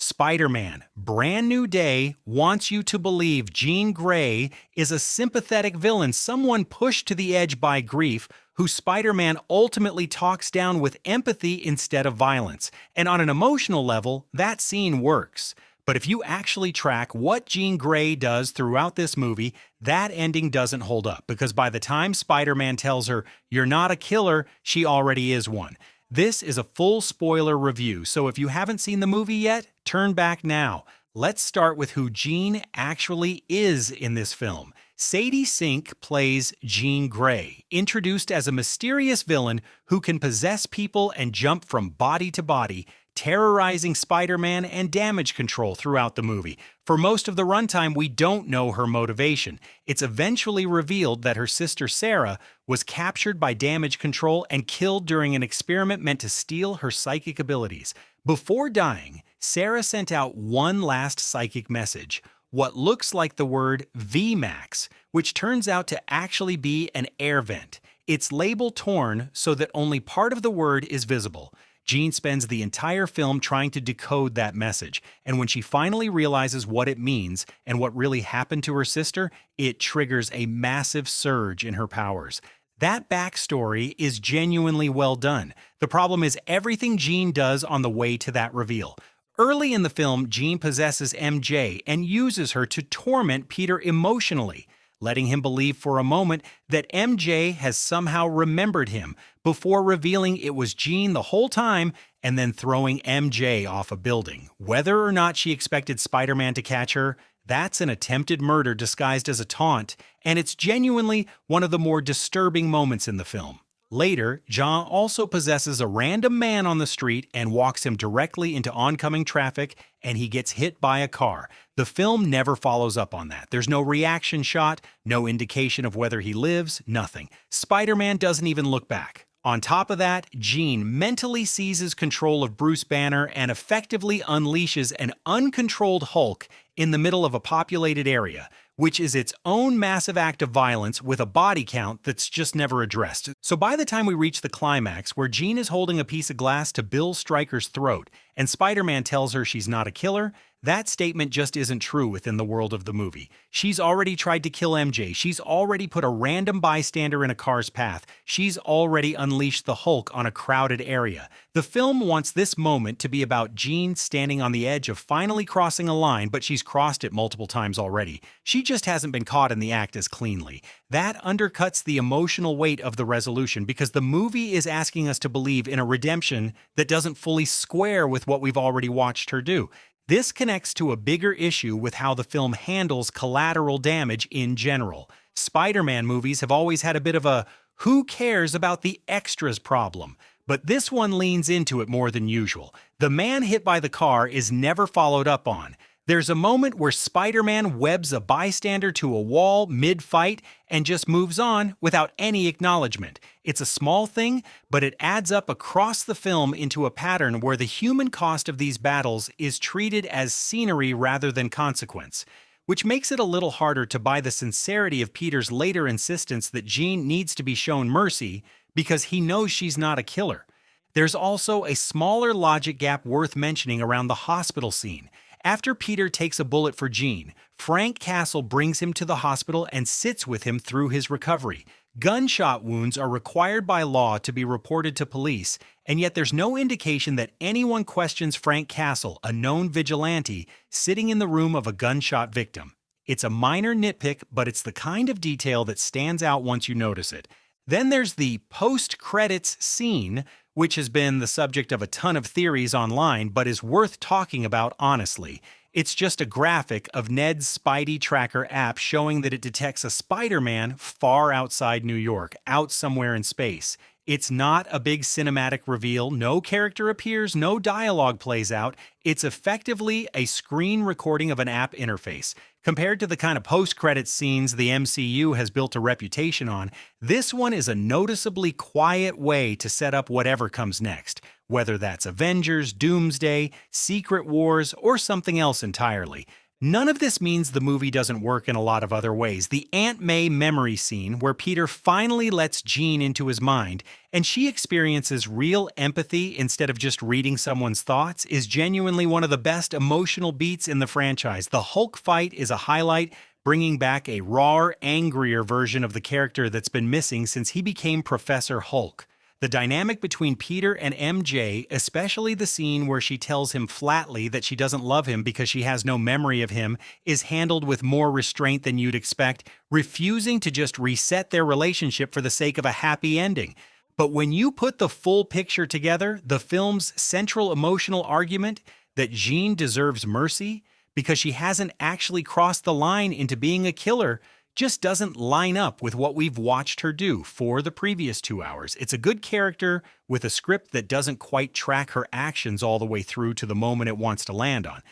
Spider-Man, Brand New Day, wants you to believe Jean Grey is a sympathetic villain, someone pushed to the edge by grief, who Spider-Man ultimately talks down with empathy instead of violence. And on an emotional level, that scene works. But if you actually track what Jean Grey does throughout this movie, that ending doesn't hold up, because by the time Spider-Man tells her, "You're not a killer," she already is one. This is a full spoiler review, so if you haven't seen the movie yet, turn back now. Let's start with who Jean actually is in this film. Sadie Sink plays Jean Grey, introduced as a mysterious villain who can possess people and jump from body to body, terrorizing Spider-Man and damage control throughout the movie. For most of the runtime, we don't know her motivation. It's eventually revealed that her sister Sarah was captured by damage control and killed during an experiment meant to steal her psychic abilities. Before dying, Sarah sent out one last psychic message, what looks like the word VMAX, which turns out to actually be an air vent. Its label torn so that only part of the word is visible. Jean spends the entire film trying to decode that message, and when she finally realizes what it means and what really happened to her sister, it triggers a massive surge in her powers. That backstory is genuinely well done. The problem is everything Jean does on the way to that reveal. Early in the film, Jean possesses MJ and uses her to torment Peter emotionally, letting him believe for a moment that MJ has somehow remembered him before revealing it was Jean the whole time and then throwing MJ off a building. Whether or not she expected Spider-Man to catch her, that's an attempted murder disguised as a taunt, and it's genuinely one of the more disturbing moments in the film. Later, Jean also possesses a random man on the street and walks him directly into oncoming traffic, and he gets hit by a car. The film never follows up on that. There's no reaction shot, no indication of whether he lives, nothing. Spider-Man doesn't even look back. On top of that, Jean mentally seizes control of Bruce Banner and effectively unleashes an uncontrolled Hulk in the middle of a populated area, which is its own massive act of violence with a body count that's just never addressed. So by the time we reach the climax, where Jean is holding a piece of glass to Bill Stryker's throat, and Spider-Man tells her she's not a killer, that statement just isn't true within the world of the movie. She's already tried to kill MJ, she's already put a random bystander in a car's path, she's already unleashed the Hulk on a crowded area. The film wants this moment to be about Jean standing on the edge of finally crossing a line, but she's crossed it multiple times already. She just hasn't been caught in the act as cleanly. That undercuts the emotional weight of the resolution because the movie is asking us to believe in a redemption that doesn't fully square with what we've already watched her do. This connects to a bigger issue with how the film handles collateral damage in general. Spider-Man movies have always had a bit of a "who cares about the extras" problem, but this one leans into it more than usual. The man hit by the car is never followed up on. There's a moment where Spider-Man webs a bystander to a wall mid-fight and just moves on without any acknowledgement. It's a small thing, but it adds up across the film into a pattern where the human cost of these battles is treated as scenery rather than consequence, which makes it a little harder to buy the sincerity of Peter's later insistence that Jean needs to be shown mercy because he knows she's not a killer. There's also a smaller logic gap worth mentioning around the hospital scene. After Peter takes a bullet for Jean, Frank Castle brings him to the hospital and sits with him through his recovery. Gunshot wounds are required by law to be reported to police, and yet there's no indication that anyone questions Frank Castle, a known vigilante, sitting in the room of a gunshot victim. It's a minor nitpick, but it's the kind of detail that stands out once you notice it. Then there's the post-credits scene, which has been the subject of a ton of theories online, but is worth talking about honestly. It's just a graphic of Ned's Spidey Tracker app showing that it detects a Spider-Man far outside New York, out somewhere in space. It's not a big cinematic reveal, no character appears, no dialogue plays out. It's effectively a screen recording of an app interface. Compared to the kind of post-credits scenes the MCU has built a reputation on, this one is a noticeably quiet way to set up whatever comes next, whether that's Avengers, Doomsday, Secret Wars, or something else entirely. None of this means the movie doesn't work in a lot of other ways. The Aunt May memory scene, where Peter finally lets Jean into his mind, and she experiences real empathy instead of just reading someone's thoughts, is genuinely one of the best emotional beats in the franchise. The Hulk fight is a highlight, bringing back a raw, angrier version of the character that's been missing since he became Professor Hulk. The dynamic between Peter and MJ, especially the scene where she tells him flatly that she doesn't love him because she has no memory of him, is handled with more restraint than you'd expect, refusing to just reset their relationship for the sake of a happy ending. But when you put the full picture together, the film's central emotional argument that Jean deserves mercy because she hasn't actually crossed the line into being a killer just doesn't line up with what we've watched her do for the previous 2 hours. It's a good character with a script that doesn't quite track her actions all the way through to the moment it wants to land on.